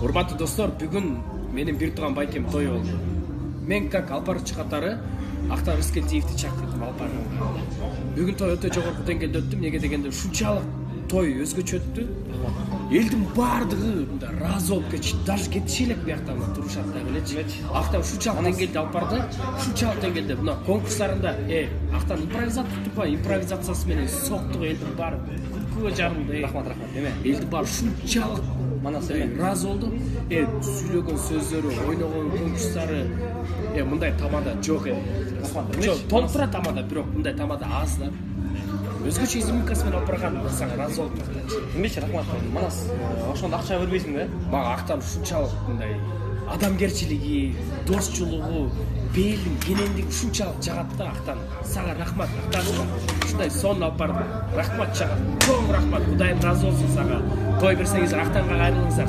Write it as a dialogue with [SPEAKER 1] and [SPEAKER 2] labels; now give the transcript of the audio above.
[SPEAKER 1] Урматтуу достор, бүгүн менин бир тууган байкем той болду. Мен как алпарчы катары Актан Рыскелдиевди чакырдым алпарга. Бүгүн той өтө жогорку деңгээлде өттү. Эмнеге дегенде ушунчалык той өзгөчө өттү. Элдин баардыгы мында ыраазы болуп кетишти. Даже кетиши элек бияктан турушат да элечи. Актан ушунчалык деңгээлде алпарды, ушунчалык деңгээлде мына конкурстарында Актан импровизациясы менен соктук элдин баары күлкүгө жарылды.
[SPEAKER 2] Рахмат, эме.
[SPEAKER 1] Элдин баары ушунчалык ыраазы болду. Сүйлөгөн сөздөрү, ойногон конкурстары мындай тамада жок толтура тамада, бирок мындай тамада аз да. Өзгөчө изюминкасы менен алып барган сага ыраазы болуп калды.
[SPEAKER 2] Эмнечи рахмат. Манас ошондо акча бербейсиң да?
[SPEAKER 1] Мага Актан ушунчалык мындай адамгерчилиги, досчулугу, бээлин, кенендиги ушунчалык жагат да Актан. Сага рахмат Актан. Ушундай сонун алып барды. Рахмат жагат. Чоң рахмат. Кудайым ыраазы болсун сага. Той берсеңиз Актанга кайрылыңыздар.